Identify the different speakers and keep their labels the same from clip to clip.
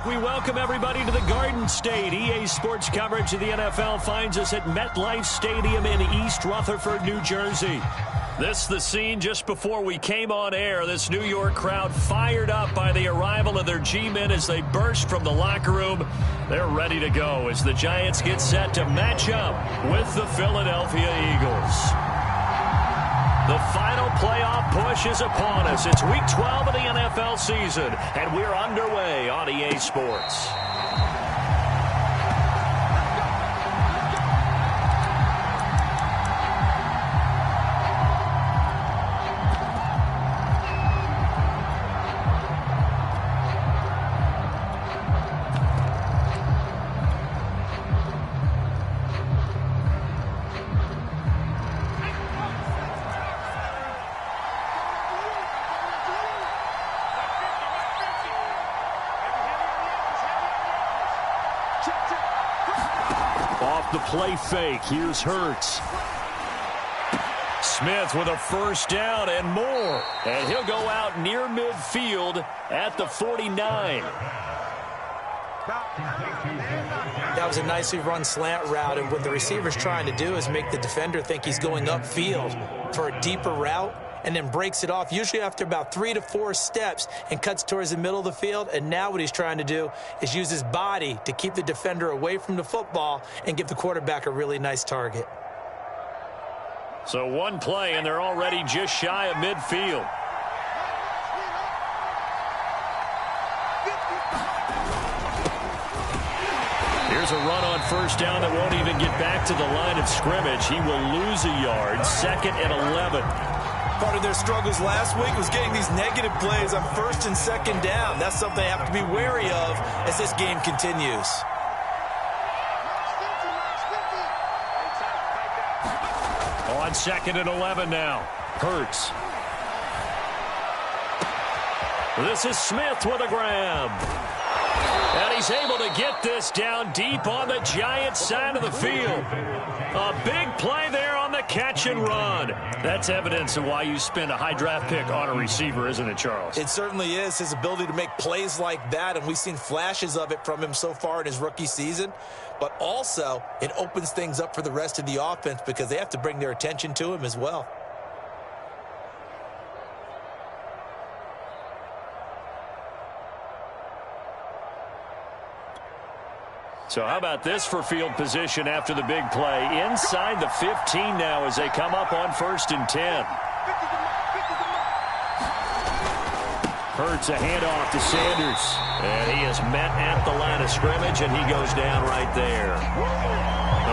Speaker 1: We welcome everybody to the Garden State. EA Sports coverage of the NFL finds us at MetLife Stadium in East Rutherford, New Jersey. This is the scene just before we came on air. This New York crowd fired up by the arrival of their G-men as they burst from the locker room. They're ready to go as the Giants get set to match up with the Philadelphia Eagles. The final playoff push is upon us. It's Week 12 of the NFL season, and we're underway on EA Sports. Off the play fake, here's Hurts. Smith with a first down and more. And he'll go out near midfield at the 49.
Speaker 2: That was a nicely run slant route, and what the receiver's trying to do is make the defender think he's going upfield for a deeper route, and then breaks it off, usually after about 3 to 4 steps, and cuts towards the middle of the field. And now what he's trying to do is use his body to keep the defender away from the football and give the quarterback a really nice target.
Speaker 1: So one play, and they're already just shy of midfield. Here's a run on first down that won't even get back to the line of scrimmage. He will lose a yard, 2nd and 11.
Speaker 3: Part of their struggles last week was getting these negative plays on 1st and 2nd down. That's something they have to be wary of as this game continues.
Speaker 1: On 2nd and 11 now. Hurts. This is Smith with a grab. And he's able to get this down deep on the Giants side of the field. A big play there on the catch and run. That's evidence of why you spend a high draft pick on a receiver, isn't it, Charles?
Speaker 3: It certainly is. His ability to make plays like that, and we've seen flashes of it from him so far in his rookie season. But also, it opens things up for the rest of the offense because they have to bring their attention to him as well.
Speaker 1: So how about this for field position after the big play? Inside the 15 now as they come up on 1st and 10. Hurts a handoff to Sanders. And he is met at the line of scrimmage, and he goes down right there.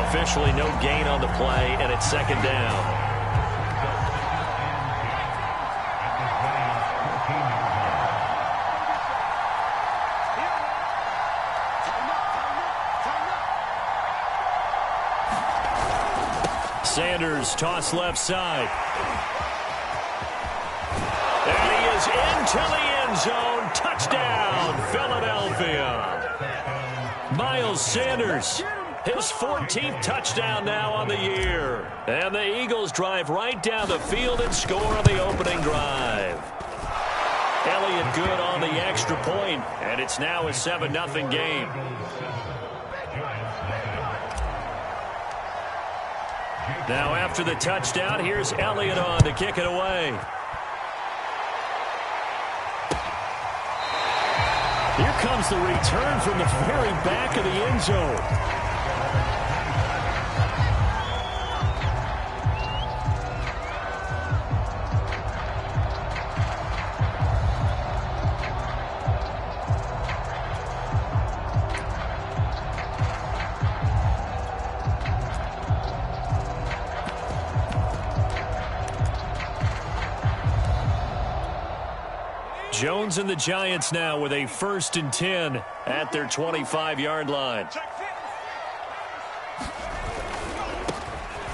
Speaker 1: Officially no gain on the play, and it's 2nd down. Sanders toss left side. And he is into the end zone. Touchdown, Philadelphia. Miles Sanders, his 14th touchdown now on the year. And the Eagles drive right down the field and score on the opening drive. Elliott good on the extra point, and it's now a 7-0 game. Now after the touchdown, here's Elliott on to kick it away. Here comes the return from the very back of the end zone. Jones and the Giants now with a 1st and 10 at their 25-yard line.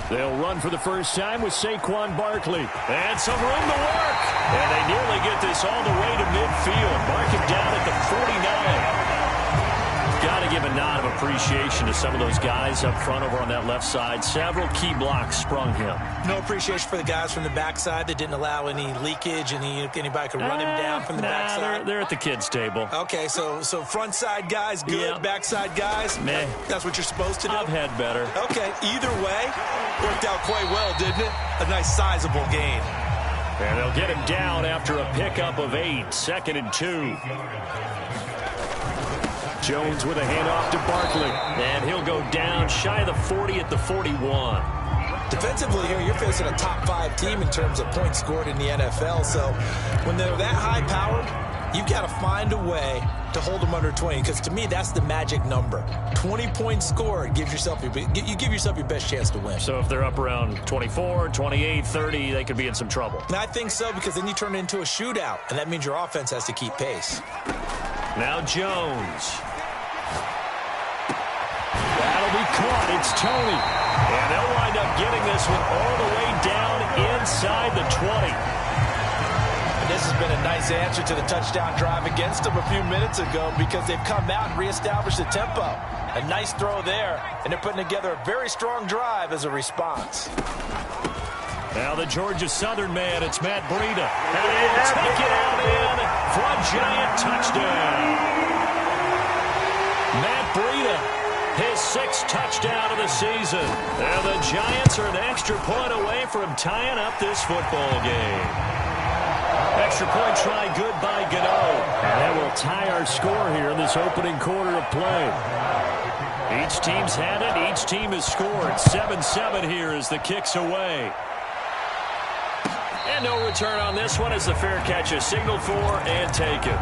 Speaker 1: They'll run for the first time with Saquon Barkley. And some room to work. And they nearly get this all the way to midfield. Mark it down at the 49. Got to give a nod of appreciation to some of those guys up front over on that left side. Several key blocks sprung him.
Speaker 2: No appreciation for the guys from the backside that didn't allow any leakage, and anybody could run him down from the backside.
Speaker 1: They're at the kids' table.
Speaker 2: Okay, so front side guys good,
Speaker 1: Yep.
Speaker 2: backside guys,
Speaker 1: meh.
Speaker 2: That's what you're supposed to do?
Speaker 1: I've had better.
Speaker 2: Okay, either way, worked out quite well, didn't it? A nice sizable gain.
Speaker 1: And they'll get him down after a pickup of 8. 2nd and 2. Jones with a handoff to Barkley. And he'll go down shy of the 40 at the 41.
Speaker 2: Defensively here, you're facing a top 5 team in terms of points scored in the NFL. So when they're that high-powered, you've got to find a way to hold them under 20, because to me, that's the magic number. 20 points scored gives yourself you give yourself your best chance to win.
Speaker 1: So if they're up around 24, 28, 30, they could be in some trouble.
Speaker 2: And I think so, because then you turn it into a shootout, and that means your offense has to keep pace.
Speaker 1: Now Jones. That'll be caught. It's Tony. And they'll wind up getting this one all the way down inside the 20.
Speaker 2: This has been a nice answer to the touchdown drive against them a few minutes ago, because they've come out and reestablished the tempo. A nice throw there, and they're putting together a very strong drive as a response.
Speaker 1: Now the Georgia Southern man, it's Matt Breida. And he'll take it out in for a giant touchdown. Matt Breida, his 6th touchdown of the season. And the Giants are an extra point away from tying up this football game. Extra point try good by Gano. And that will tie our score here in this opening quarter of play. Each team's had it. Each team has scored. 7-7 here as the kick's away. And no return on this one as the fair catch is signaled for and taken.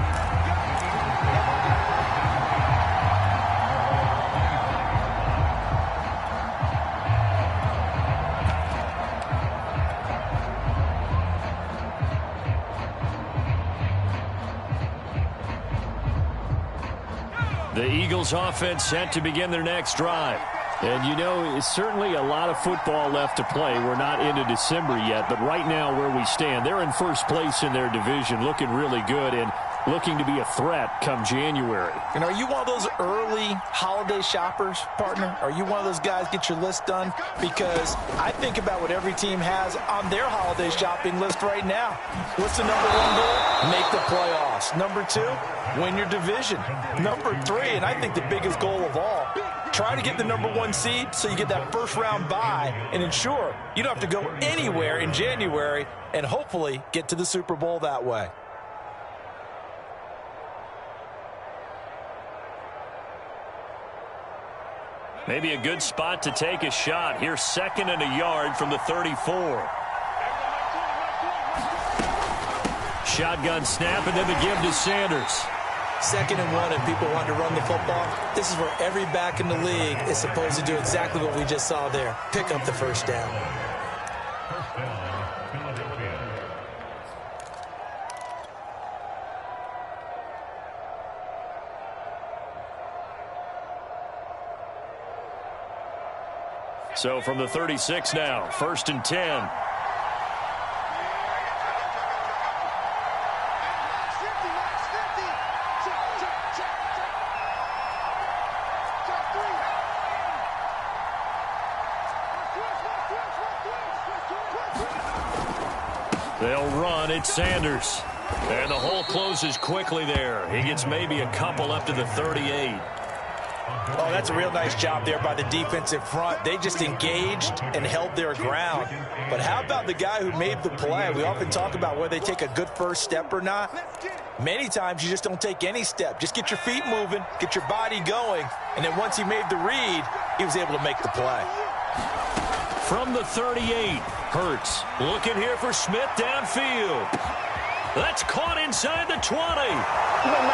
Speaker 1: The Eagles offense set to begin their next drive. And, you know, it's certainly a lot of football left to play. We're not into December yet, but right now where we stand, they're in first place in their division, looking really good and looking to be a threat come January.
Speaker 2: And are you one of those early holiday shoppers, partner? Are you one of those guys get your list done? Because I think about what every team has on their holiday shopping list right now. What's the number 1 goal? Make the playoffs. Number 2, win your division. Number 3, and I think the biggest goal of all, try to get the number 1 seed so you get that first round bye and ensure you don't have to go anywhere in January and hopefully get to the Super Bowl that way.
Speaker 1: Maybe a good spot to take a shot. Here's 2nd and a yard from the 34. Shotgun snap, and then the give to Sanders.
Speaker 2: 2nd and 1, and people want to run the football. This is where every back in the league is supposed to do exactly what we just saw there. Pick up the first down.
Speaker 1: So from the 36 now, 1st and 10. They'll run. It's Sanders. And the hole closes quickly there. He gets maybe a couple up to the 38.
Speaker 2: Oh, that's a real nice job there by the defensive front. They just engaged and held their ground. But how about the guy who made the play? We often talk about whether they take a good first step or not. Many times you just don't take any step. Just get your feet moving, get your body going, and then once he made the read, he was able to make the play.
Speaker 1: From the 38, Hurts looking here for Smith downfield. That's caught inside the 20.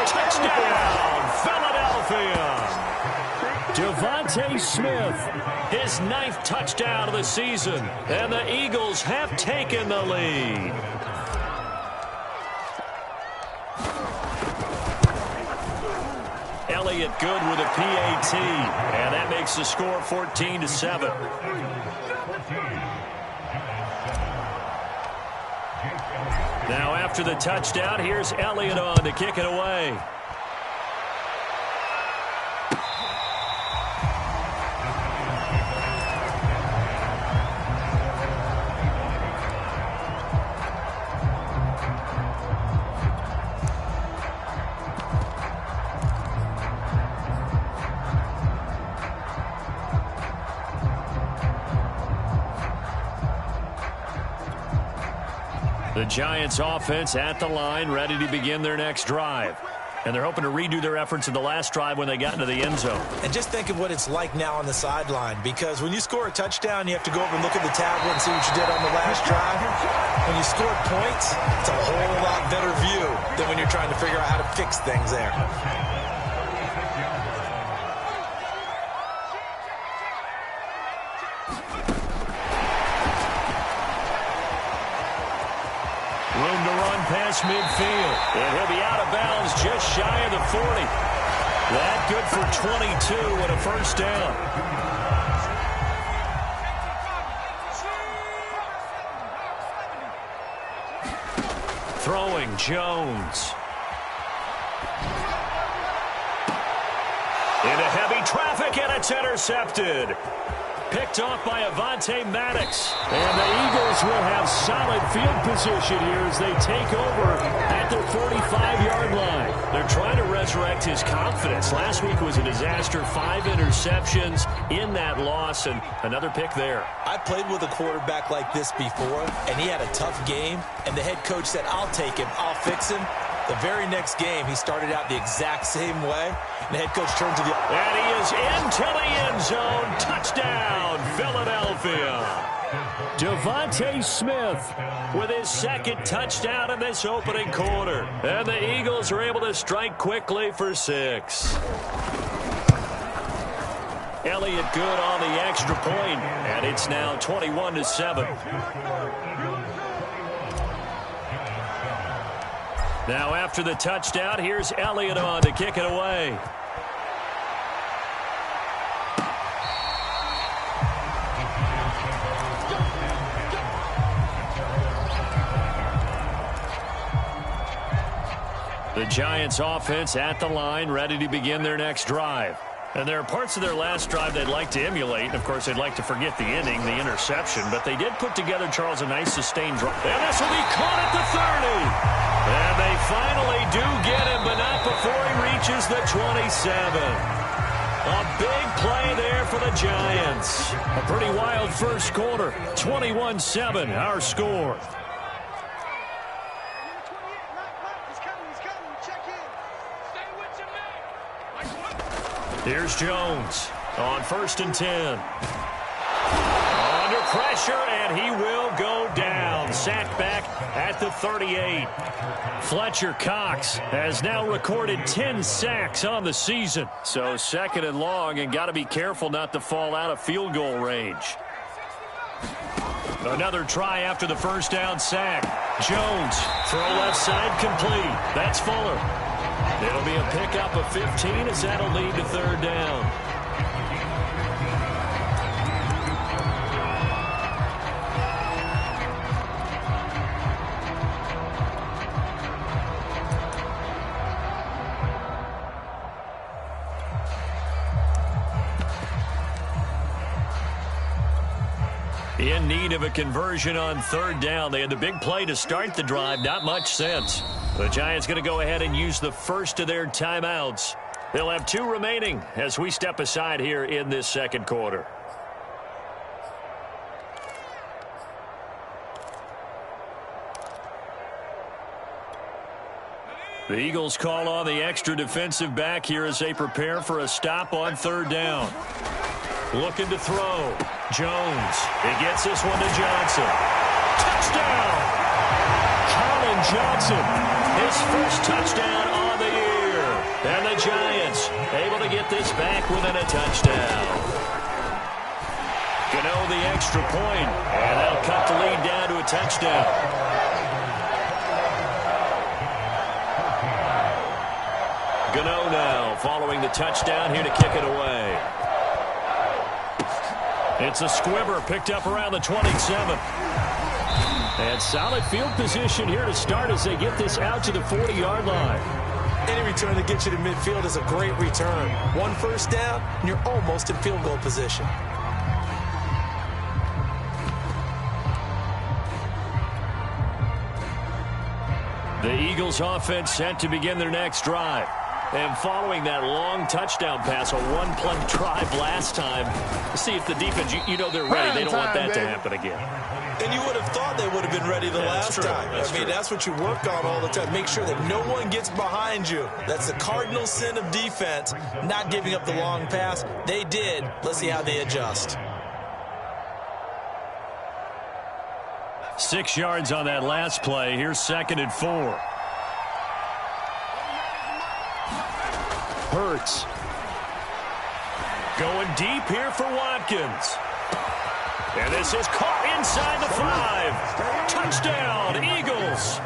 Speaker 1: Touchdown, Philadelphia. Devontae Smith, his 9th touchdown of the season, and the Eagles have taken the lead. Elliott good with a PAT, and that makes the score 14-7. Now after the touchdown, here's Elliott on to kick it away. The Giants offense at the line, ready to begin their next drive. And they're hoping to redo their efforts in the last drive when they got into the end zone.
Speaker 2: And just think of what it's like now on the sideline, because when you score a touchdown, you have to go over and look at the tablet and see what you did on the last drive. When you score points, it's a whole lot better view than when you're trying to figure out how to fix things there.
Speaker 1: Room to run past midfield. And he'll be out of bounds just shy of the 40. That good for 22 and a first down. Throwing Jones. Into heavy traffic, and it's intercepted. Picked off by Avonte Maddox. And the Eagles will have solid field position here as they take over at their 45-yard line. They're trying to resurrect his confidence. Last week was a disaster. 5 interceptions in that loss, and another pick there.
Speaker 2: I played with a quarterback like this before, and he had a tough game, and the head coach said, I'll take him, I'll fix him. The very next game, he started out the exact same way. And the head coach turned to the...
Speaker 1: And he is into the end zone. Touchdown, Philadelphia. Devontae Smith with his second touchdown in this opening quarter. And the Eagles are able to strike quickly for 6. Elliott good on the extra point, and it's now 21-7. Now after the touchdown, here's Elliott on to kick it away. The Giants offense at the line, ready to begin their next drive. And there are parts of their last drive they'd like to emulate. And, of course, they'd like to forget the inning, the interception. But they did put together, Charles, a nice sustained drive. And this will be caught at the 30. And they finally do get him, but not before he reaches the 27. A big play there for the Giants. A pretty wild first quarter. 21-7, our score. Here's Jones on 1st and 10. Under pressure, and he will go down. Sacked back at the 38. Fletcher Cox has now recorded 10 sacks on the season. So 2nd and long, and got to be careful not to fall out of field goal range. Another try after the first down sack. Jones, throw left side complete. That's Fuller. It'll be a pickup of 15 as that'll lead to 3rd down. In need of a conversion on 3rd down. They had the big play to start the drive. Not much since. The Giants going to go ahead and use the first of their timeouts. They'll have 2 remaining as we step aside here in this 2nd quarter. The Eagles call on the extra defensive back here as they prepare for a stop on 3rd down. Looking to throw. Jones. He gets this one to Johnson. Touchdown! Colin Johnson. His first touchdown on the year. And the Giants able to get this back within a touchdown. Gano the extra point. And they'll cut the lead down to a touchdown. Gano now following the touchdown here to kick it away. It's a squibber picked up around the 27. And solid field position here to start as they get this out to the 40-yard line.
Speaker 2: Any return that gets you to midfield is a great return. 1 first down, and you're almost in field goal position.
Speaker 1: The Eagles offense set to begin their next drive. And following that long touchdown pass, a one-play drive last time, see if the defense, you know they're ready. They don't want that to happen again.
Speaker 3: And you would have thought they would have been ready the last time. I mean, that's what you work on all the time. Make sure that no one gets behind you. That's the cardinal sin of defense, not giving up the long pass. They did. Let's see how they adjust.
Speaker 1: 6 yards on that last play. Here's 2nd and 4. Hurts. Going deep here for Watkins. And this is caught inside the 5. Touchdown, Eagles.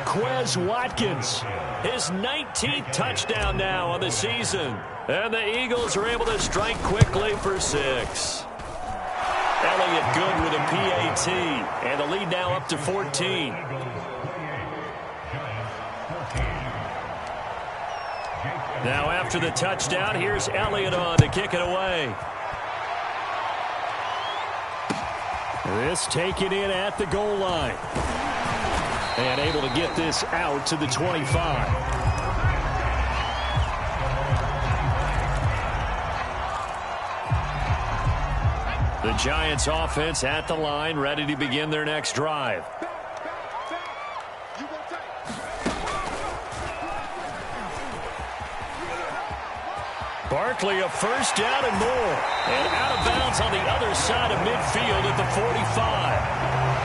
Speaker 1: Quez Watkins, his 19th touchdown now on the season. And the Eagles are able to strike quickly for 6. Elliott good with a PAT. And the lead now up to 14. Now after the touchdown, here's Elliott on to kick it away. This taken in at the goal line. And able to get this out to the 25. The Giants offense at the line, ready to begin their next drive. Barkley, a first down and more. And out of bounds on the other side of midfield at the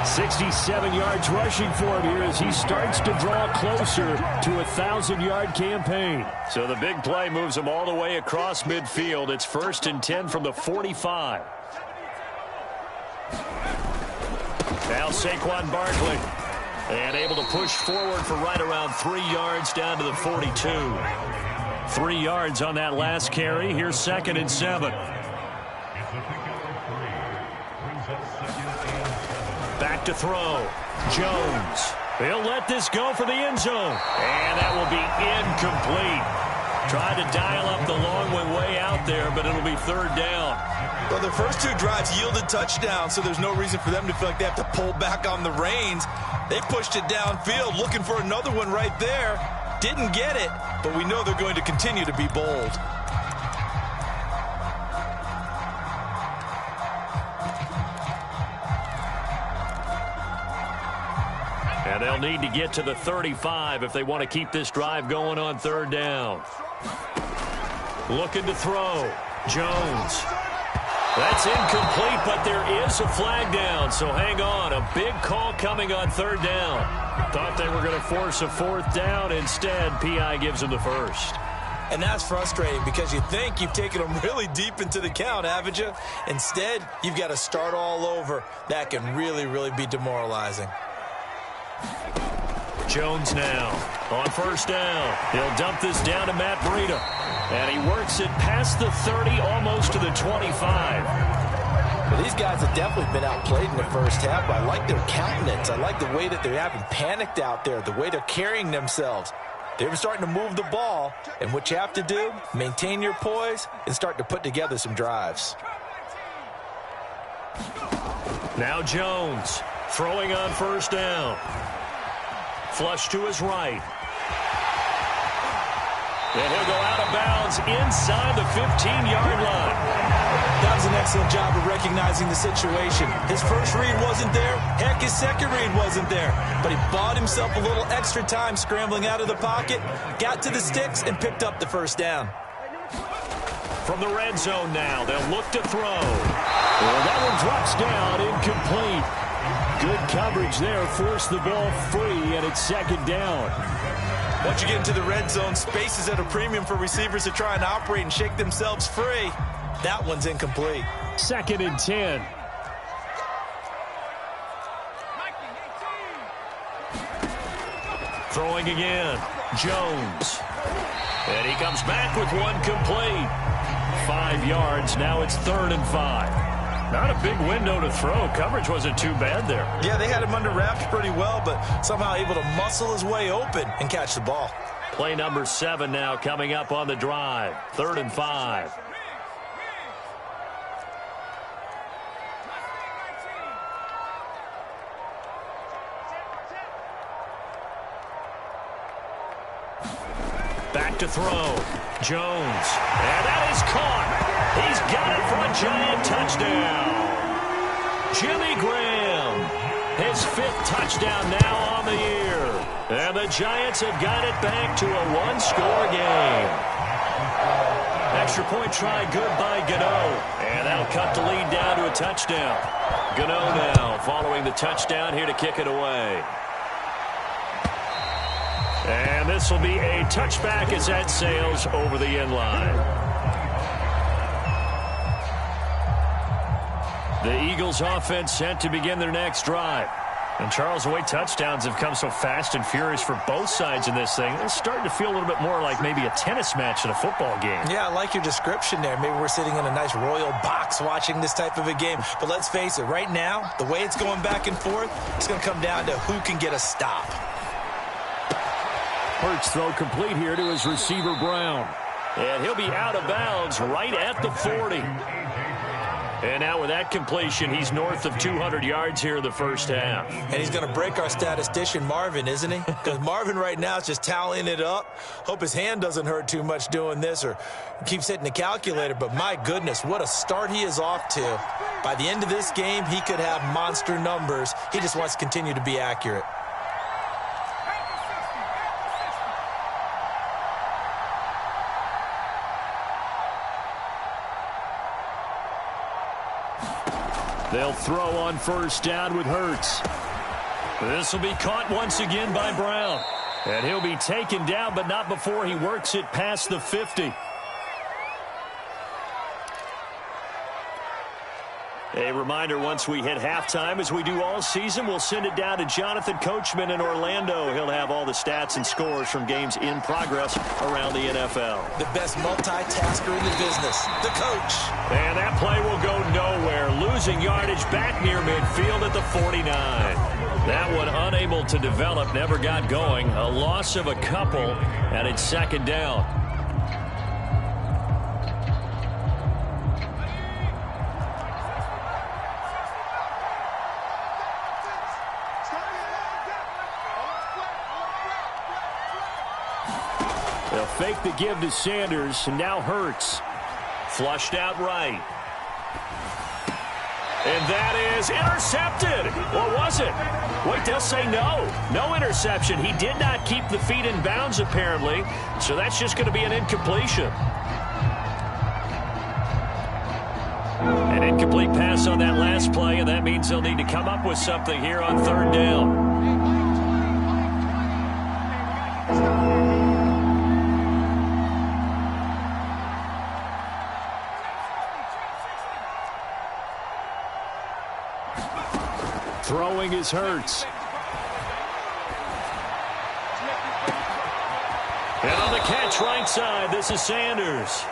Speaker 1: 45. 67 yards rushing for him here as he starts to draw closer to a 1,000-yard campaign. So the big play moves him all the way across midfield. It's 1st and 10 from the 45. Now Saquon Barkley. And able to push forward for right around 3 yards down to the 42. 3 yards on that last carry. Here's 2nd and 7. Back to throw. Jones. He'll let this go for the end zone. And that will be incomplete. Tried to dial up the long way out there, but it'll be 3rd down.
Speaker 3: Well, their first 2 drives yielded touchdowns, so there's no reason for them to feel like they have to pull back on the reins. They pushed it downfield, looking for another one right there. Didn't get it, but we know they're going to continue to be bold.
Speaker 1: And they'll need to get to the 35 if they want to keep this drive going on 3rd down. Looking to throw. Jones. That's incomplete, but there is a flag down, so hang on. A big call coming on 3rd down. Thought they were going to force a 4th down. Instead, P.I. gives them the 1st.
Speaker 3: And that's frustrating because you think you've taken them really deep into the count, haven't you? Instead, you've got to start all over. That can really, really be demoralizing.
Speaker 1: Jones now on 1st down. He'll dump this down to Matt Breida. And he works it past the 30, almost to the 25.
Speaker 3: Well, these guys have definitely been outplayed in the first half, but I like their countenance. I like the way that they're having panicked out there, the way they're carrying themselves. They're starting to move the ball, and what you have to do, maintain your poise and start to put together some drives.
Speaker 1: Now Jones throwing on 1st down. Flush to his right. And he'll go out of bounds inside the 15-yard line.
Speaker 3: That was an excellent job of recognizing the situation. His first read wasn't there. Heck, his second read wasn't there. But he bought himself a little extra time scrambling out of the pocket, got to the sticks, and picked up the 1st down.
Speaker 1: From the red zone now, they'll look to throw. Well, that one drops down, incomplete. Good coverage there, forced the ball free, and it's 2nd down.
Speaker 3: Once you get into the red zone, space is at a premium for receivers to try and operate and shake themselves free. That one's incomplete.
Speaker 1: 2nd and 10. Throwing again. Jones. And he comes back with one complete. 5 yards. Now it's 3rd and 5. Not a big window to throw. Coverage wasn't too bad there.
Speaker 3: Yeah, they had him under wraps pretty well, but somehow able to muscle his way open and catch the ball.
Speaker 1: Play number 7 now coming up on the drive. 3rd and 5. Back to throw. Jones. And that is caught. He's got it for a Giant touchdown. Jimmy Graham. His 5th touchdown now on the year. And the Giants have got it back to a one-score game. Extra point try good by Gano. And that'll cut the lead down to a touchdown. Gano now following the touchdown here to kick it away. And this will be a touchback as that sails over the end line. The Eagles offense set to begin their next drive. And Charles, the way touchdowns have come so fast and furious for both sides in this thing, it's starting to feel a little bit more like maybe a tennis match in a football game.
Speaker 2: Yeah, I like your description there. Maybe we're sitting in a nice royal box watching this type of a game. But let's face it, right now, the way it's going back and forth, it's going to come down to who can get a stop.
Speaker 1: Hurts throw complete here to his receiver, Brown. And he'll be out of bounds right at the 40. And now with that completion, he's north of 200 yards here in the first half.
Speaker 2: And he's going to break our statistician, Marvin, isn't he? Because Marvin right now is just tallying it up. Hope his hand doesn't hurt too much doing this or keeps hitting the calculator. But my goodness, what a start he is off to. By the end of this game, he could have monster numbers. He just wants to continue to be accurate.
Speaker 1: They'll throw on first down with Hurts. This will be caught once again by Brown. And he'll be taken down, but not before he works it past the 50. A reminder, once we hit halftime, as we do all season, we'll send it down to Jonathan Coachman in Orlando. He'll have all the stats and scores from games in progress around the NFL.
Speaker 2: The best multitasker in the business, the coach.
Speaker 1: And that play will go nowhere. Losing yardage back near midfield at the 49. That one unable to develop, never got going. A loss of a couple, and it's second down. They'll fake the give to Sanders, and now Hurts. Flushed out right. And that is intercepted. Or was it? Wait, they'll say no. No interception. He did not keep the feet in bounds, apparently. So that's just going to be an incompletion. An incomplete pass on that last play, and that means they'll need to come up with something here on third down. Throwing is Hurts. And on the catch right side, this is Sanders.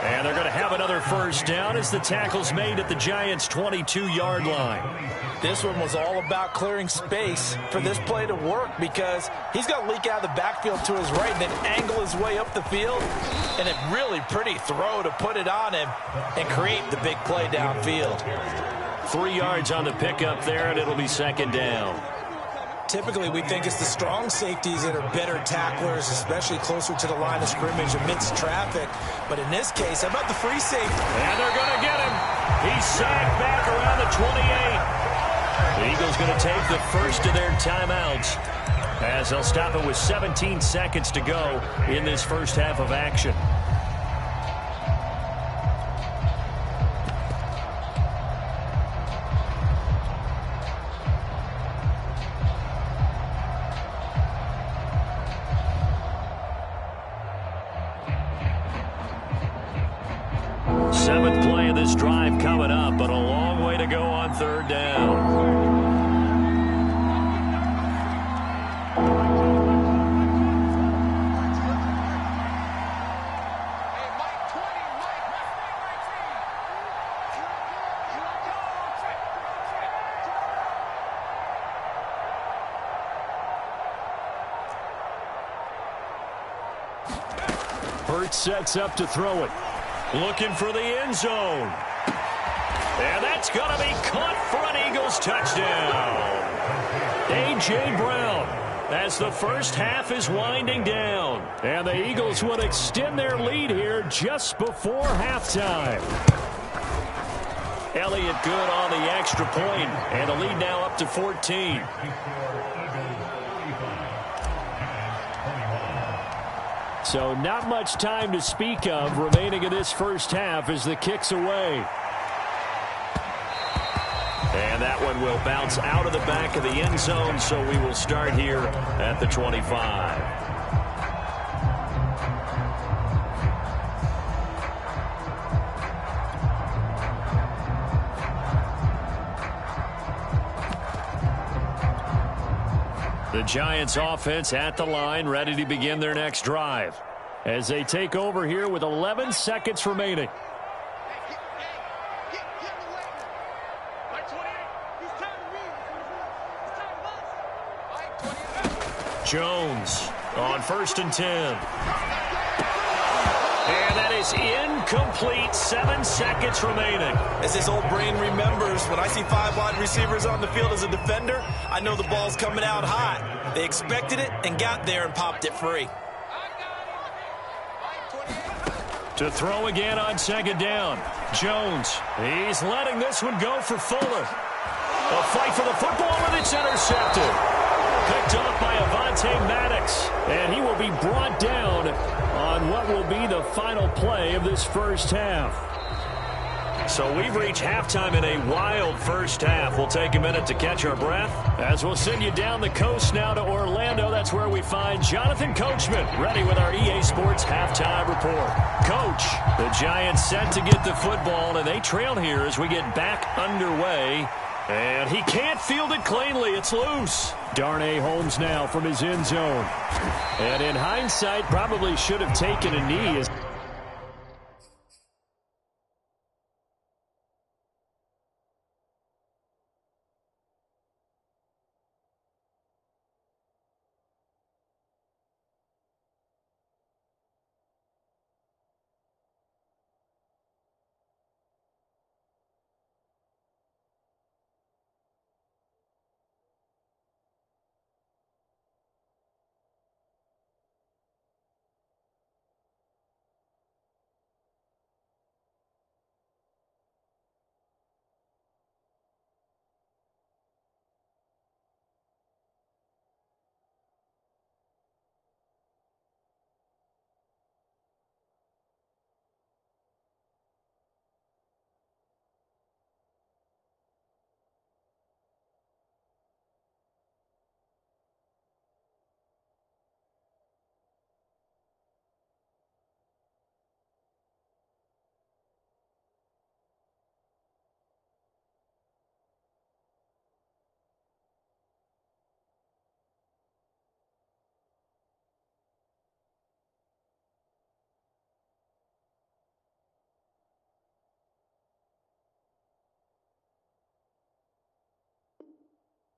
Speaker 1: And they're going to have another first down as the tackle's made at the Giants' 22-yard line.
Speaker 2: This one was all about clearing space for this play to work because he's going to leak out of the backfield to his right and then angle his way up the field. And a really pretty throw to put it on him and create the big play downfield.
Speaker 1: 3 yards on the pickup there, and it'll be second down.
Speaker 2: Typically, we think it's the strong safeties that are better tacklers, especially closer to the line of scrimmage amidst traffic. But in this case, how about the free safety?
Speaker 1: And they're going to get him. He's sacked back around the 28. The Eagles going to take the first of their timeouts as they'll stop it with 17 seconds to go in this first half of action. Seventh play of this drive coming up, but a long way to go on third down. Hurts sets up to throw it. Looking for the end zone. And that's going to be caught for an Eagles touchdown. A.J. Brown as the first half is winding down. And the Eagles would extend their lead here just before halftime. Elliott good on the extra point, and the lead now up to 14. So not much time to speak of remaining in this first half as the kick's away. And that one will bounce out of the back of the end zone, so we will start here at the 25. The Giants offense at the line, ready to begin their next drive as they take over here with 11 seconds remaining. Jones on 1st and 10. And that is incomplete. 7 seconds remaining.
Speaker 3: As his old brain remembers, when I see 5 wide receivers on the field as a defender, I know the ball's coming out hot. They expected it and got there and popped it free.
Speaker 1: To throw again on 2nd down. Jones, he's letting this one go for Fuller. A fight for the football, and it's intercepted. Picked off by Avonte Maddox, and he will be brought down on what will be the final play of this first half. So we've reached halftime in a wild first half. We'll take a minute to catch our breath as we'll send you down the coast now to Orlando. That's where we find Jonathan Coachman ready with our EA Sports halftime report. Coach, the Giants set to get the football, and they trail here as we get back underway. And he can't field it cleanly. It's loose. Darnay Holmes now from his end zone. And in hindsight, probably should have taken a knee.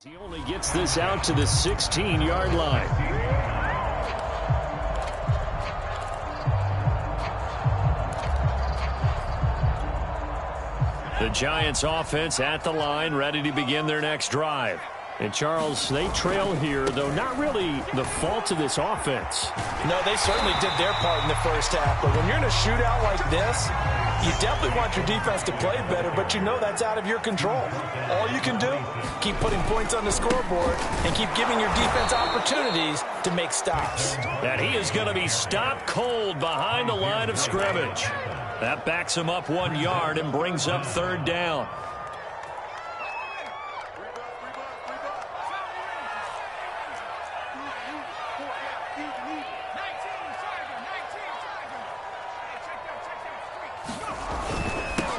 Speaker 1: He only gets this out to the 16-yard line. The Giants offense at the line, ready to begin their next drive. And Charles, they trail here, though not really the fault of this offense.
Speaker 2: No, they certainly did their part in the first half. But when you're in a shootout like this, you definitely want your defense to play better, but you know that's out of your control. All you can do, keep putting points on the scoreboard and keep giving your defense opportunities to make stops.
Speaker 1: And he is going to be stopped cold behind the line of scrimmage. That backs him up 1 yard and brings up 3rd down.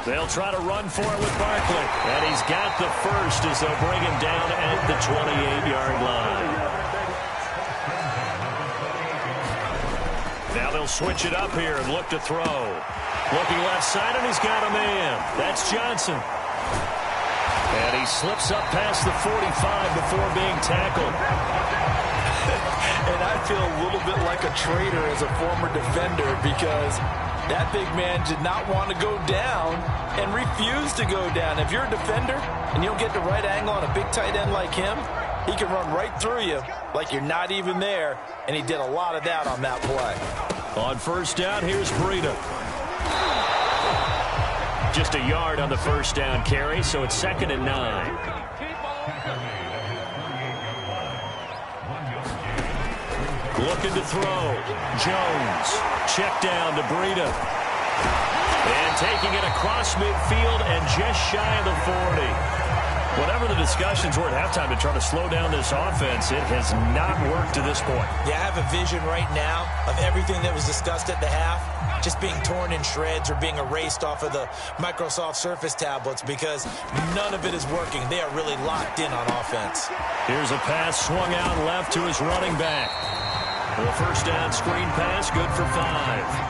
Speaker 1: They'll try to run for it with Barkley. And he's got the first as they'll bring him down at the 28-yard line. Now they'll switch it up here and look to throw. Looking left side, and he's got a man. That's Johnson. And he slips up past the 45 before being tackled.
Speaker 2: And I feel a little bit like a traitor as a former defender because that big man did not want to go down and refused to go down. If you're a defender and you don't get the right angle on a big tight end like him, he can run right through you like you're not even there, and he did a lot of that on that play.
Speaker 1: On 1st down, here's Breida. Just a yard on the first down carry, so it's 2nd and 9. Looking to throw. Jones. Check down to Breida. And taking it across midfield and just shy of the 40. Whatever the discussions were at halftime to try to slow down this offense, it has not worked to this point.
Speaker 2: Yeah, I have a vision right now of everything that was discussed at the half just being torn in shreds or being erased off of the Microsoft Surface tablets because none of it is working. They are really locked in on offense.
Speaker 1: Here's a pass swung out left to his running back. The first down screen pass, good for 5.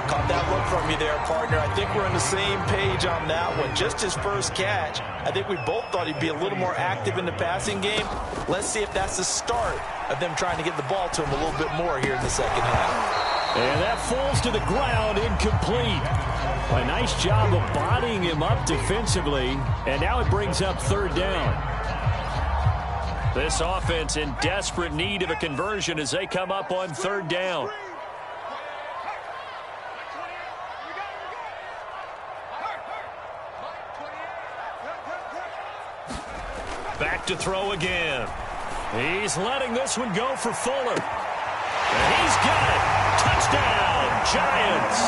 Speaker 2: Caught that look from you there, partner. I think we're on the same page on that one. Just his first catch. I think we both thought he'd be a little more active in the passing game. Let's see if that's the start of them trying to get the ball to him a little bit more here in the second half.
Speaker 1: And that falls to the ground, incomplete. A nice job of bodying him up defensively, and now it brings up 3rd down. This offense in desperate need of a conversion as they come up on 3rd down. Back to throw again. He's letting this one go for Fuller. And he's got it. Touchdown, Giants.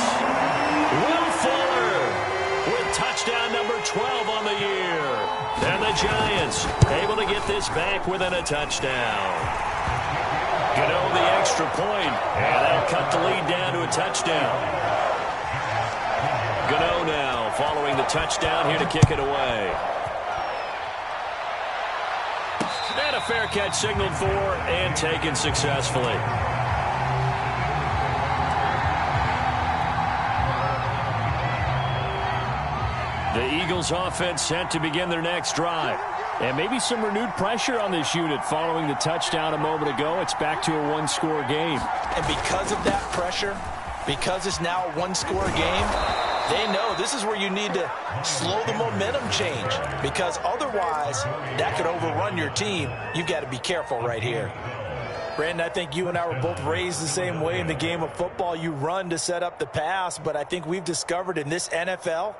Speaker 1: Will Fuller with touchdown number 12 on the year. And the Giants able to get this back within a touchdown. Gano the extra point, and they'll cut the lead down to a touchdown. Gano now following the touchdown here to kick it away. And a fair catch signaled for and taken successfully. The Eagles offense set to begin their next drive. And maybe some renewed pressure on this unit following the touchdown a moment ago. It's back to a one-score game.
Speaker 2: And because of that pressure, because it's now a one-score game, they know this is where you need to slow the momentum change. Because otherwise, that could overrun your team. You've got to be careful right here. Brandon, I think you and I were both raised the same way in the game of football. You run to set up the pass, but I think we've discovered in this NFL,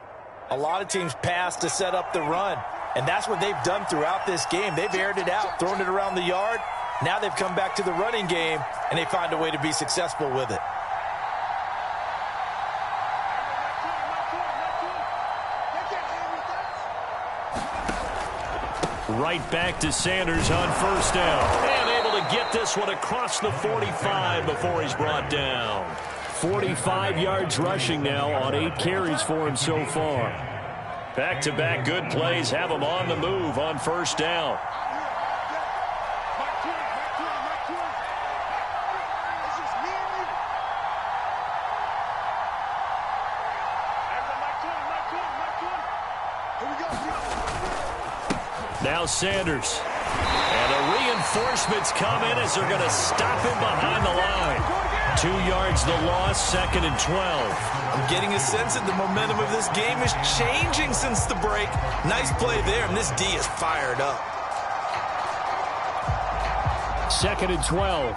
Speaker 2: a lot of teams pass to set up the run. And that's what they've done throughout this game. They've aired it out, thrown it around the yard. Now they've come back to the running game, and they find a way to be successful with it.
Speaker 1: Right back to Sanders on first down. And able to get this one across the 45 before he's brought down. 45 yards rushing now on 8 carries for him so far. Back-to-back good plays have him on the move on first down. Now Sanders. And the reinforcements come in as they're going to stop him behind the line. 2 yards the loss, 2nd and 12.
Speaker 2: I'm getting a sense that the momentum of this game is changing since the break. Nice play there, and this D is fired up.
Speaker 1: 2nd and 12.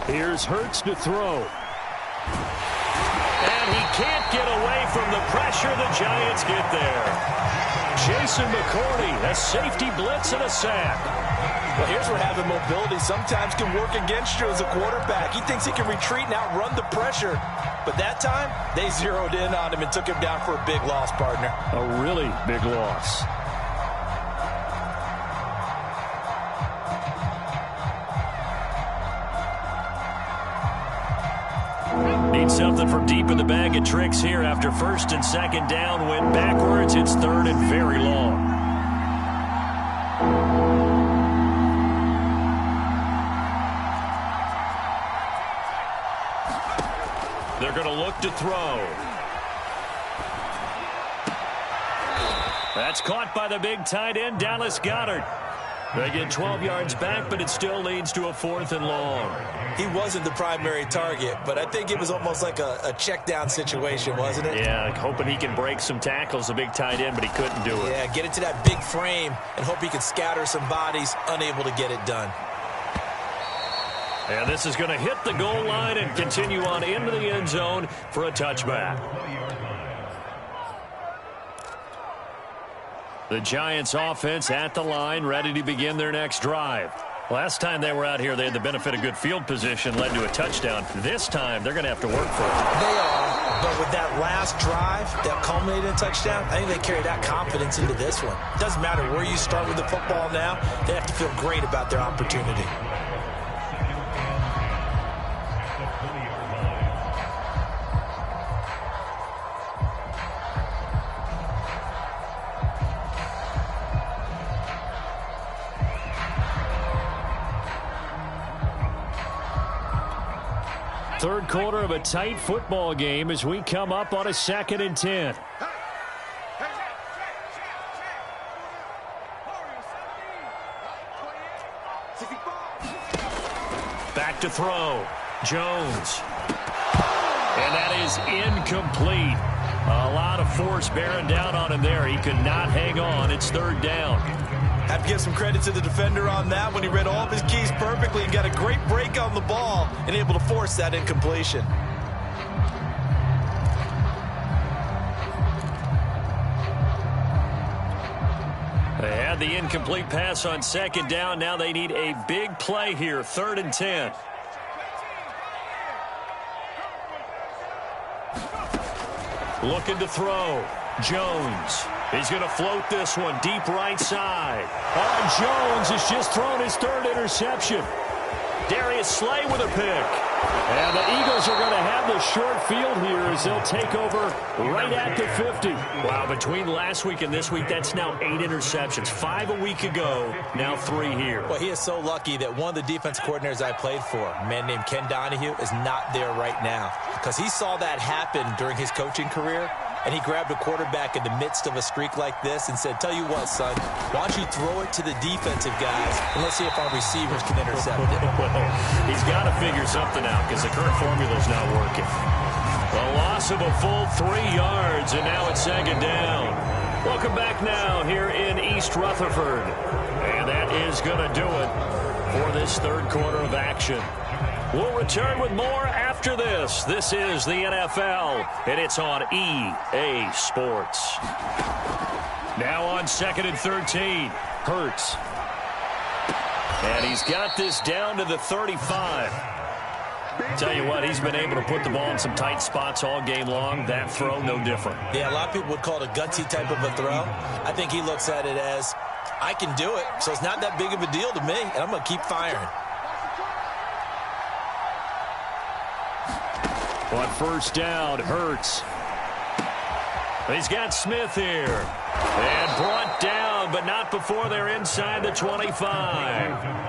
Speaker 1: Here's Hurts to throw. And he can't get away from the pressure. The Giants get there. Jason McCourty, a safety blitz and a sack.
Speaker 2: Well, here's where having mobility sometimes can work against you as a quarterback. He thinks he can retreat and outrun the pressure. But that time, they zeroed in on him and took him down for a big loss, partner.
Speaker 1: A really big loss. Need something from deep in the bag of tricks here after 1st and 2nd down. Went backwards. It's 3rd and very long. They're going to look to throw. That's caught by the big tight end, Dallas Goedert. They get 12 yards back, but it still leads to a 4th and long.
Speaker 3: He wasn't the primary target, but I think it was almost like a check down situation, wasn't it?
Speaker 1: Yeah, hoping he can break some tackles, a big tight end, but he couldn't do it.
Speaker 3: Yeah, get into that big frame and hope he can scatter some bodies, unable to get it done.
Speaker 1: And this is going to hit the goal line and continue on into the end zone for a touchback. The Giants offense at the line, ready to begin their next drive. Last time they were out here, they had the benefit of good field position, led to a touchdown. This time, they're going to have to work for it.
Speaker 3: They are, but with that last drive that culminated in a touchdown, I think they carry that confidence into this one. It doesn't matter where you start with the football now. They have to feel great about their opportunity.
Speaker 1: Third quarter of a tight football game as we come up on a 2nd and 10. Back to throw. Jones. And that is incomplete. A lot of force bearing down on him there. He could not hang on. It's 3rd down.
Speaker 3: Have to give some credit to the defender on that when he read all of his keys perfectly and got a great break on the ball and able to force that incompletion.
Speaker 1: They had the incomplete pass on 2nd down. Now they need a big play here. 3rd and 10. Looking to throw. Jones. He's going to float this one deep right side. Oh, Jones has just thrown his 3rd interception. Darius Slay with a pick. And the Eagles are going to have the short field here as they'll take over right at the 50. Wow, between last week and this week, that's now 8 interceptions. 5 a week ago, now 3 here.
Speaker 3: Well, he is so lucky that one of the defense coordinators I played for, a man named Ken Donahue, is not there right now. Because he saw that happen during his coaching career, and he grabbed a quarterback in the midst of a streak like this and said, tell you what, son, why don't you throw it to the defensive guys, and let's see if our receivers can intercept it.
Speaker 1: Well, he's got to figure something out because the current formula's not working. The loss of a full 3 yards, and now it's 2nd down. Welcome back now here in East Rutherford. And that is going to do it for this 3rd quarter of action. We'll return with more after this. This is the NFL, and it's on EA Sports. Now on 2nd and 13, Hurts. And he's got this down to the 35. Tell you what, he's been able to put the ball in some tight spots all game long. That throw, no different.
Speaker 3: Yeah, a lot of people would call it a gutsy type of a throw. I think he looks at it as, I can do it, so it's not that big of a deal to me, and I'm going to keep firing.
Speaker 1: On 1st down, Hurts. He's got Smith here. And brought down, but not before they're inside the 25.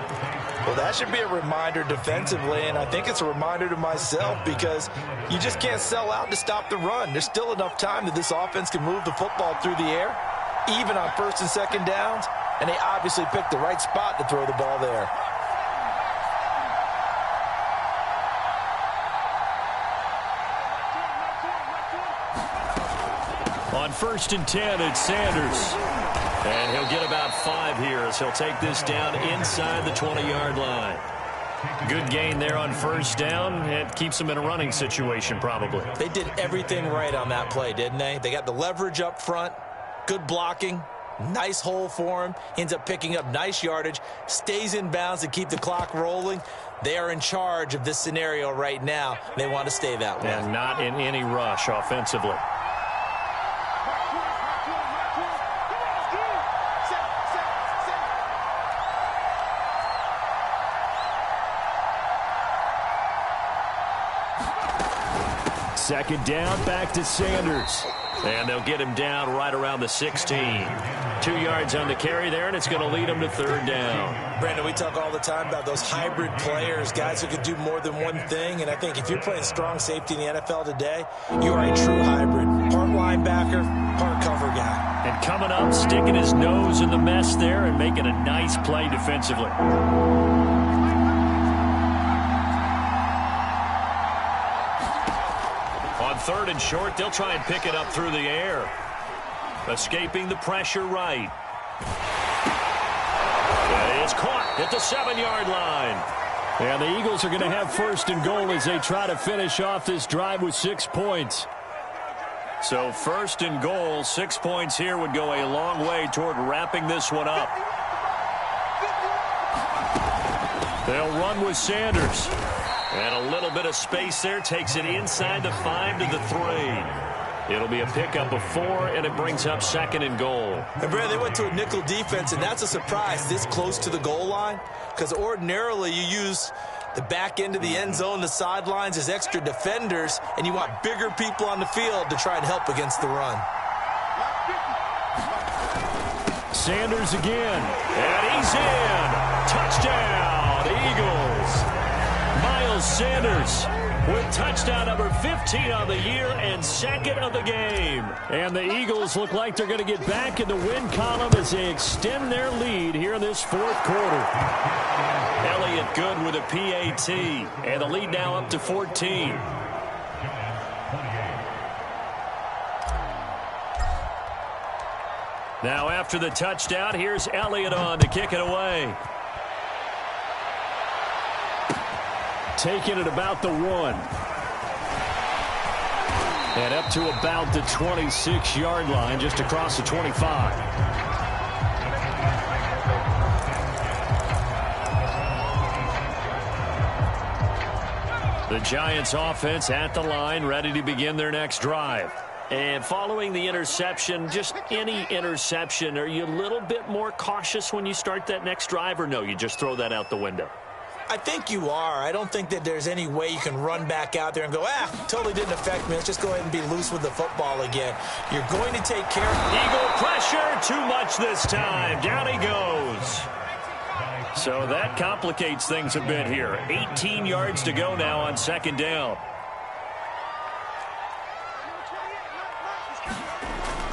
Speaker 3: Well, that should be a reminder defensively, and I think it's a reminder to myself because you just can't sell out to stop the run. There's still enough time that this offense can move the football through the air, even on 1st and 2nd downs, and they obviously picked the right spot to throw the ball there.
Speaker 1: On 1st and 10, it's Sanders. And he'll get about 5 here as he'll take this down inside the 20-yard line. Good gain there on 1st down. It keeps them in a running situation probably.
Speaker 3: They did everything right on that play, didn't they? They got the leverage up front, good blocking, nice hole for him. He ends up picking up nice yardage, stays in bounds to keep the clock rolling. They are in charge of this scenario right now. They want to stay that way.
Speaker 1: And not in any rush offensively. Second down, back to Sanders. And they'll get him down right around the 16. 2 yards on the carry there, and it's going to lead him to 3rd down.
Speaker 3: Brandon, we talk all the time about those hybrid players, guys who could do more than one thing. And I think if you're playing strong safety in the NFL today, you are a true hybrid.
Speaker 2: part linebacker, part cover guy.
Speaker 1: And coming up, sticking his nose in the mess there and making a nice play defensively. On 3rd and short, they'll try and pick it up through the air. Escaping the pressure right. It's caught at the 7-yard line. And the Eagles are going to have 1st and goal as they try to finish off this drive with 6 points. So 1st and goal, 6 points here would go a long way toward wrapping this one up. They'll run with Sanders. And a little bit of space there takes it inside the 5 to the 3. It'll be a pickup of 4, and it brings up 2nd and goal.
Speaker 3: And, Brad, they went to a nickel defense, and that's a surprise this close to the goal line, because ordinarily you use the back end of the end zone, the sidelines as extra defenders, and you want bigger people on the field to try and help against the run.
Speaker 1: Sanders again, and he's in. Touchdown, Eagles. Miles Sanders with touchdown number 15 on the year and 2nd of the game. And the Eagles look like they're going to get back in the win column as they extend their lead here in this 4th quarter. Elliott good with a PAT, and the lead now up to 14. Now after the touchdown, here's Elliott on to kick it away. Taking it about the 1. And up to about the 26-yard line, just across the 25. The Giants offense at the line, ready to begin their next drive. And following the interception, just any interception, are you a little bit more cautious when you start that next drive, or no, you just throw that out the window?
Speaker 2: I think you are. I don't think that there's any way you can run back out there and go, totally didn't affect me. Let's just go ahead and be loose with the football again. You're going to take care of
Speaker 1: Eagle pressure, too much this time. Down he goes. So that complicates things a bit here. 18 yards to go now on 2nd down.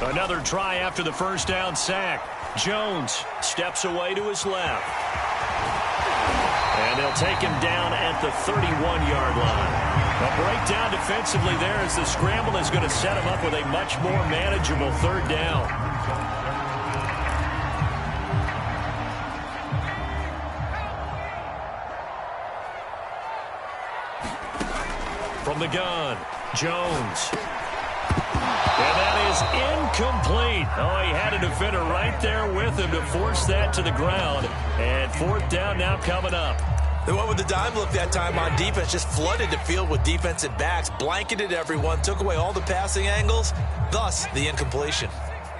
Speaker 1: Another try after the 1st down sack. Jones steps away to his left. And they'll take him down at the 31-yard line. A breakdown defensively there as the scramble is going to set him up with a much more manageable 3rd down. From the gun, Jones. And that is incomplete. Oh, he had a defender right there with him to force that to the ground. And 4th down now coming up.
Speaker 3: They went with the dime look that time on defense, just flooded the field with defensive backs, blanketed everyone, took away all the passing angles, thus the incompletion.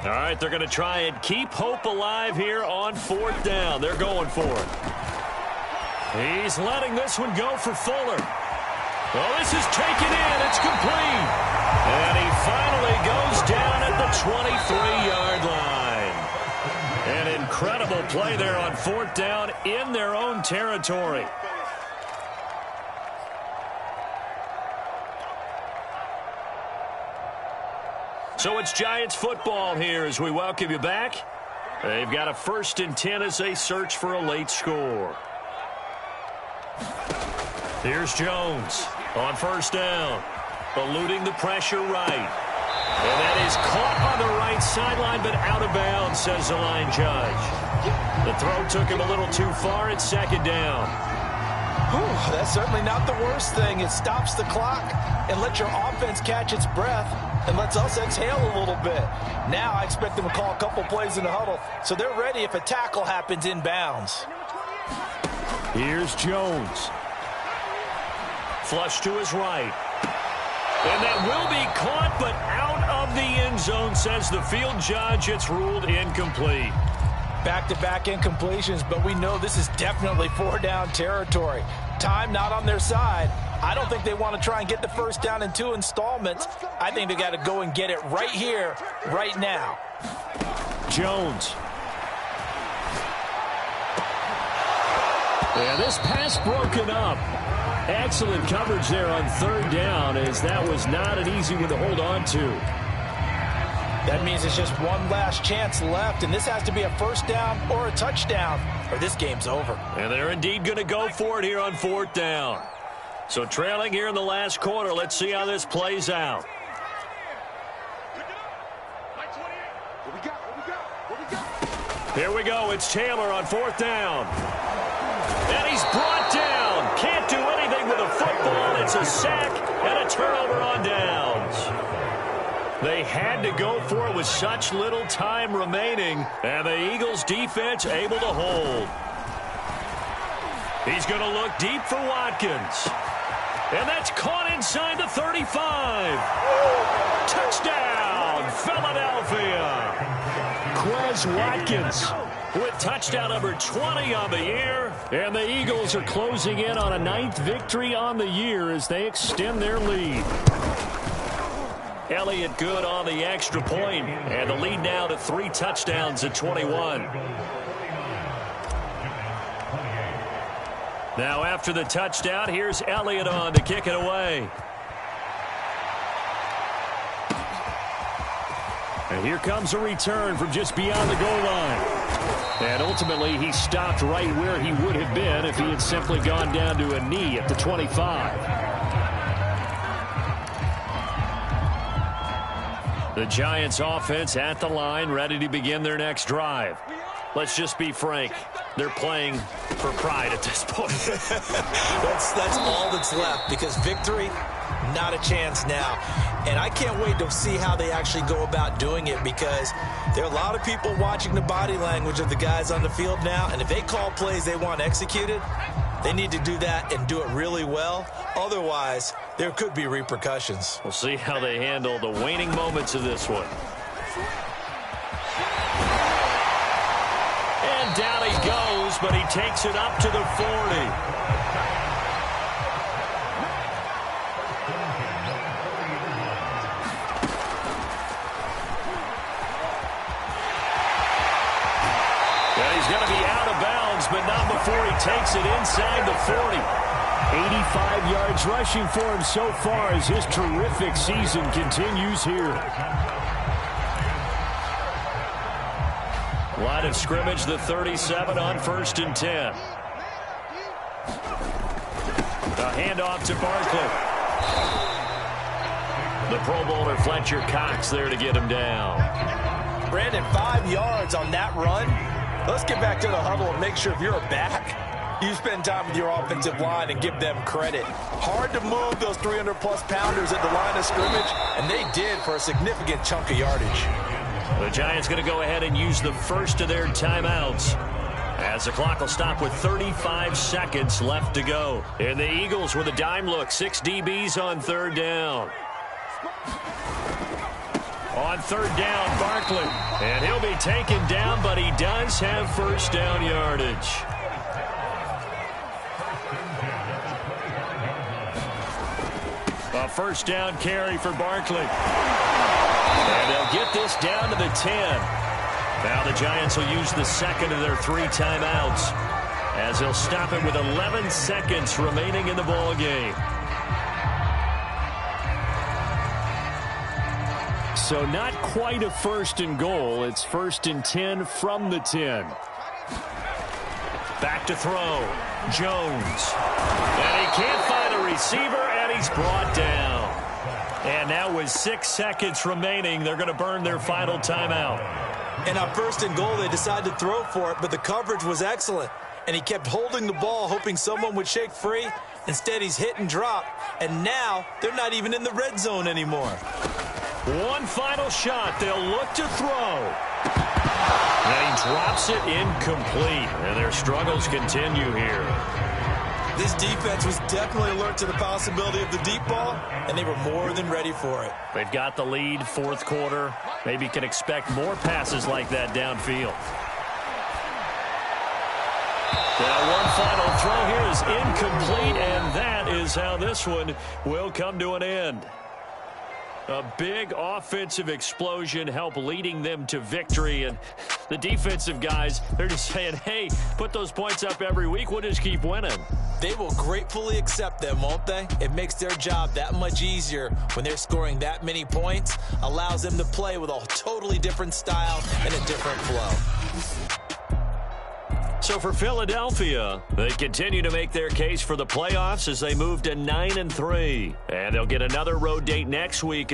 Speaker 1: All right, they're going to try and keep hope alive here on 4th down. They're going for it. He's letting this one go for Fuller. Oh, this is taken in. It's complete. And he finally goes down at the 23-yard line. An incredible play there on 4th down in their own territory. So it's Giants football here as we welcome you back. They've got a 1st and 10 as they search for a late score. Here's Jones on 1st down, eluding the pressure right. And that is caught on the right sideline, but out of bounds, says the line judge. The throw took him a little too far. It's 2nd down.
Speaker 2: That's certainly not the worst thing. It stops the clock and lets your offense catch its breath and lets us exhale a little bit. Now I expect them to call a couple plays in the huddle, so they're ready if a tackle happens inbounds.
Speaker 1: Here's Jones. Flush to his right. And that will be caught, but out of the end zone, says the field judge. It's ruled incomplete.
Speaker 2: Back-to-back incompletions, but we know this is definitely 4-down territory. Time not on their side. I don't think they want to try and get the 1st down in 2 installments. I think they got to go and get it right here, right now.
Speaker 1: Jones. And this pass broken up. Excellent coverage there on 3rd down, as that was not an easy one to hold on to.
Speaker 2: That means it's just one last chance left, and this has to be a first down or a touchdown, or this game's over.
Speaker 1: And they're indeed going to go for it here on 4th down. So trailing here in the last quarter. Let's see how this plays out. Here we go. It's Taylor on 4th down. And he's brought down. Can't do anything with a football. It's a sack and a turnover on downs. They had to go for it with such little time remaining, and the Eagles defense able to hold. He's going to look deep for Watkins. And that's caught inside the 35. Touchdown, Philadelphia. Quez Watkins with touchdown number 20 on the year. And the Eagles are closing in on a 9th victory on the year as they extend their lead. Elliott good on the extra point, and the lead now to 3 touchdowns at 21. Now after the touchdown, here's Elliott on to kick it away. And here comes a return from just beyond the goal line. And ultimately, he stopped right where he would have been if he had simply gone down to a knee at the 25. The Giants offense at the line, ready to begin their next drive. Let's just be frank. They're playing for pride at this point.
Speaker 2: That's all that's left, because victory, not a chance now. And I can't wait to see how they actually go about doing it, because there are a lot of people watching the body language of the guys on the field now, and if they call plays they want executed, they need to do that and do it really well. Otherwise, there could be repercussions.
Speaker 1: We'll see how they handle the waning moments of this one. And down he goes, but he takes it up to the 40. But not before he takes it inside the 40. 85 yards rushing for him so far as his terrific season continues here. Line of scrimmage, the 37 on 1st and 10. A handoff to Barkley. The Pro Bowler Fletcher Cox there to get him down.
Speaker 2: Brandon, 5 yards on that run. Let's get back to the huddle and make sure if you're back, you spend time with your offensive line and give them credit. Hard to move those 300-plus pounders at the line of scrimmage, and they did for a significant chunk of yardage.
Speaker 1: The Giants going to go ahead and use the first of their timeouts, as the clock will stop with 35 seconds left to go. And the Eagles with a dime look, 6 DBs on 3rd down. On 3rd down, Barkley. And he'll be taken down, but he does have 1st down yardage. A 1st down carry for Barkley. And they'll get this down to the 10. Now the Giants will use the second of their 3 timeouts, as they'll stop it with 11 seconds remaining in the ball game. So not quite a 1st and goal. It's 1st and 10 from the 10. Back to throw. Jones. And he can't find a receiver, and he's brought down. And now with 6 seconds remaining, they're going to burn their final timeout.
Speaker 2: And on 1st and goal, they decided to throw for it, but the coverage was excellent. And he kept holding the ball, hoping someone would shake free. Instead, he's hit and drop. And now they're not even in the red zone anymore.
Speaker 1: One final shot. They'll look to throw. And he drops it incomplete. And their struggles continue here.
Speaker 2: This defense was definitely alert to the possibility of the deep ball, and they were more than ready for it.
Speaker 1: They've got the lead, 4th quarter. Maybe can expect more passes like that downfield. Now one final throw here is incomplete, and that is how this one will come to an end. A big offensive explosion helped leading them to victory. And the defensive guys, they're just saying, hey, put those points up every week. We'll just keep winning.
Speaker 3: They will gratefully accept them, won't they? It makes their job that much easier when they're scoring that many points. Allows them to play with a totally different style and a different flow.
Speaker 1: So for Philadelphia, they continue to make their case for the playoffs as they move to 9-3. And they'll get another road date next week.